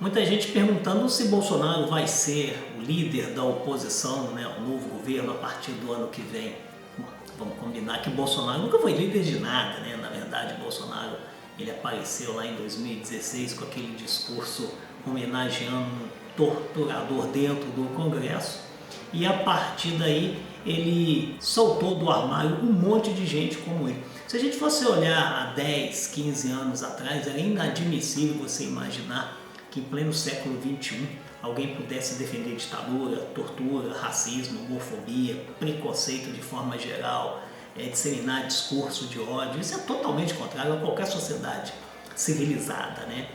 Muita gente perguntando se Bolsonaro vai ser o líder da oposição, né, o novo governo a partir do ano que vem. Vamos combinar que Bolsonaro nunca foi líder de nada, né? Na verdade, Bolsonaro ele apareceu lá em 2016 com aquele discurso homenageando um torturador dentro do Congresso e a partir daí ele soltou do armário um monte de gente como ele. Se a gente fosse olhar há 10, 15 anos atrás, era inadmissível você imaginar que em pleno século XXI alguém pudesse defender ditadura, tortura, racismo, homofobia, preconceito de forma geral, disseminar discurso de ódio. Isso é totalmente contrário a qualquer sociedade civilizada, né?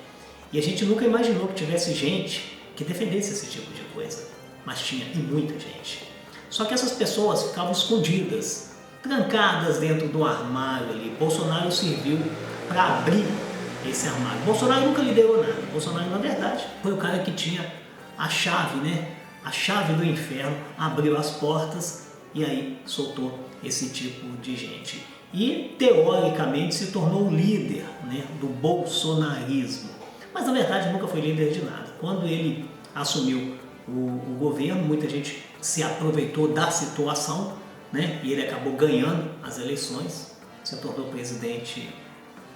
E a gente nunca imaginou que tivesse gente que defendesse esse tipo de coisa, mas tinha, e muita gente. Só que essas pessoas ficavam escondidas, trancadas dentro do armário ali. Bolsonaro serviu para abrir esse armário. Bolsonaro nunca liderou nada. Bolsonaro, na verdade, foi o cara que tinha a chave, né? A chave do inferno, abriu as portas e aí soltou esse tipo de gente. E, teoricamente, se tornou o líder, né, do bolsonarismo. Mas, na verdade, nunca foi líder de nada. Quando ele assumiu o governo, muita gente se aproveitou da situação, né, e ele acabou ganhando as eleições, se tornou presidente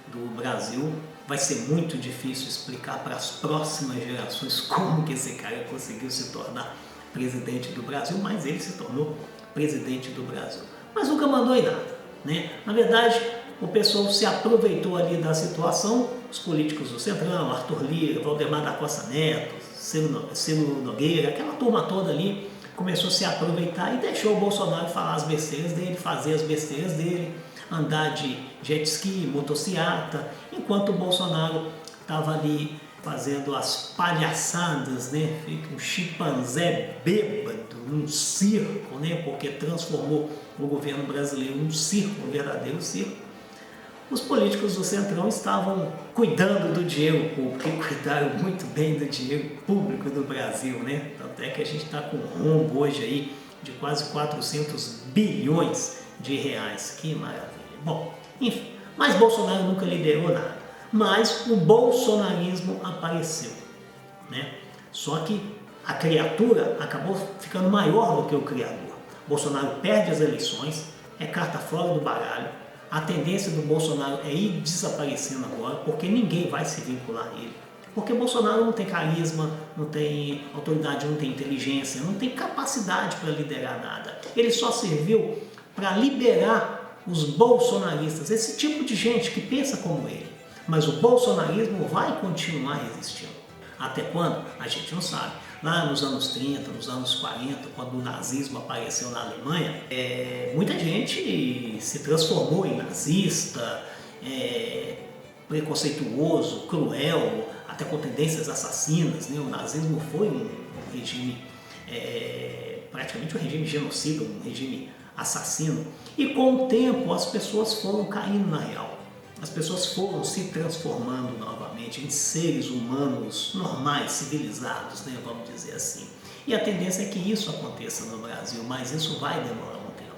do Brasil. Vai ser muito difícil explicar para as próximas gerações como que esse cara conseguiu se tornar presidente do Brasil, mas ele se tornou presidente do Brasil. Mas nunca mandou em nada, né? Na verdade, o pessoal se aproveitou ali da situação, os políticos do Centrão, Arthur Lira, Valdemar da Costa Neto, Ciro Nogueira, aquela turma toda ali, começou a se aproveitar e deixou o Bolsonaro falar as besteiras dele, fazer as besteiras dele, andar de jet ski, motociata, enquanto o Bolsonaro estava ali fazendo as palhaçadas, né? Fica um chimpanzé bêbado num circo, né? Porque transformou o governo brasileiro num circo, um verdadeiro circo. Os políticos do Centrão estavam cuidando do dinheiro público e cuidaram muito bem do dinheiro público do Brasil, né? Tanto é que a gente está com um rombo hoje aí de quase 400 bilhões de reais. Que maravilha. Bom, enfim, mas Bolsonaro nunca liderou nada. Mas o bolsonarismo apareceu, né? Só que a criatura acabou ficando maior do que o criador. Bolsonaro perde as eleições, é carta fora do baralho. A tendência do Bolsonaro é ir desaparecendo agora, porque ninguém vai se vincular a ele. Porque Bolsonaro não tem carisma, não tem autoridade, não tem inteligência, não tem capacidade para liderar nada. Ele só serviu para liberar os bolsonaristas, esse tipo de gente que pensa como ele. Mas o bolsonarismo vai continuar existindo. Até quando? A gente não sabe. Lá nos anos 30, nos anos 40, quando o nazismo apareceu na Alemanha, muita gente se transformou em nazista, preconceituoso, cruel, até com tendências assassinas, né? O nazismo foi um regime, praticamente um regime genocida, um regime assassino. E com o tempo as pessoas foram caindo na real. As pessoas foram se transformando novamente em seres humanos normais, civilizados, né, vamos dizer assim. E a tendência é que isso aconteça no Brasil, mas isso vai demorar um tempo.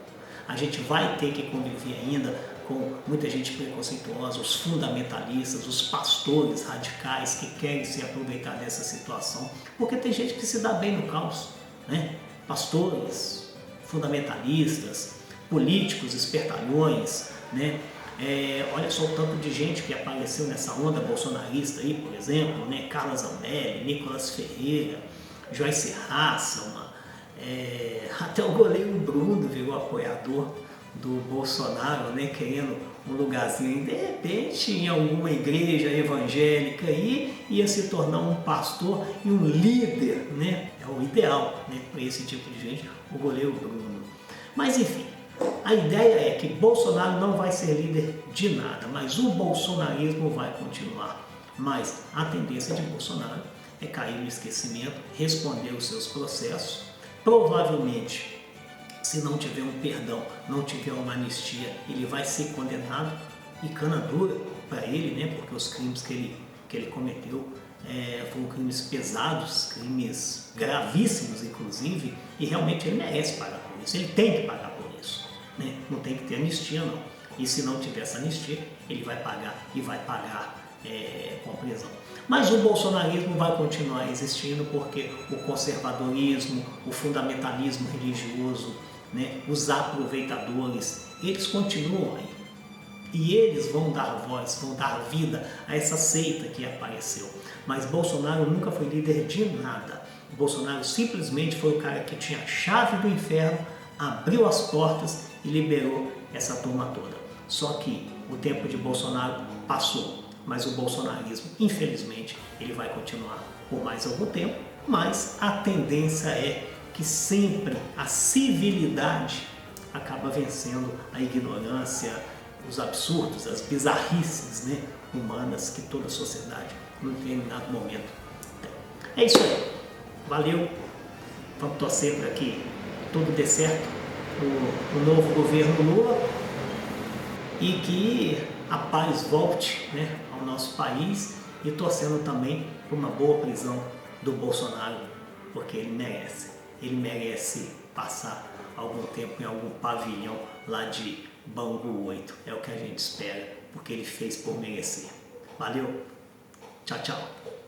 A gente vai ter que conviver ainda com muita gente preconceituosa, os fundamentalistas, os pastores radicais que querem se aproveitar dessa situação, porque tem gente que se dá bem no caos, né? Pastores, fundamentalistas, políticos, espertalhões, né? Olha só o tanto de gente que apareceu nessa onda bolsonarista aí, por exemplo, né? Carla Zambelli, Nicolas Ferreira, Joyce Hasselman, até o goleiro Bruno virou apoiador do Bolsonaro, né? Querendo um lugarzinho, e de repente em alguma igreja evangélica aí ia se tornar um pastor e um líder, né? É o ideal, né? Para esse tipo de gente, o goleiro Bruno. Mas enfim, a ideia é que Bolsonaro não vai ser líder de nada, mas o bolsonarismo vai continuar. Mas a tendência de Bolsonaro é cair no esquecimento, responder os seus processos. Provavelmente, se não tiver um perdão, não tiver uma anistia, ele vai ser condenado e cana dura para ele, né? Porque os crimes que ele cometeu foram crimes pesados, crimes gravíssimos, inclusive, e realmente ele merece pagar por isso, ele tem que pagar por isso. Né? Não tem que ter anistia, não. E se não tiver essa anistia, ele vai pagar e vai pagar com prisão. Mas o bolsonarismo vai continuar existindo porque o conservadorismo, o fundamentalismo religioso, né, os aproveitadores, eles continuam aí. E eles vão dar voz, vão dar vida a essa seita que apareceu. Mas Bolsonaro nunca foi líder de nada. Bolsonaro simplesmente foi o cara que tinha a chave do inferno, abriu as portas e liberou essa turma toda. Só que o tempo de Bolsonaro passou, mas o bolsonarismo, infelizmente, ele vai continuar por mais algum tempo, mas a tendência é que sempre a civilidade acaba vencendo a ignorância, os absurdos, as bizarrices, né, humanas que toda sociedade, num determinado momento, tem. É isso aí. Valeu. Vamos torcer para que tudo dê certo o novo governo Lula e que a paz volte, né, ao nosso país, e torcendo também por uma boa prisão do Bolsonaro, porque ele merece. Ele merece passar algum tempo em algum pavilhão lá de Bangu 8. É o que a gente espera, porque ele fez por merecer. Valeu, tchau, tchau.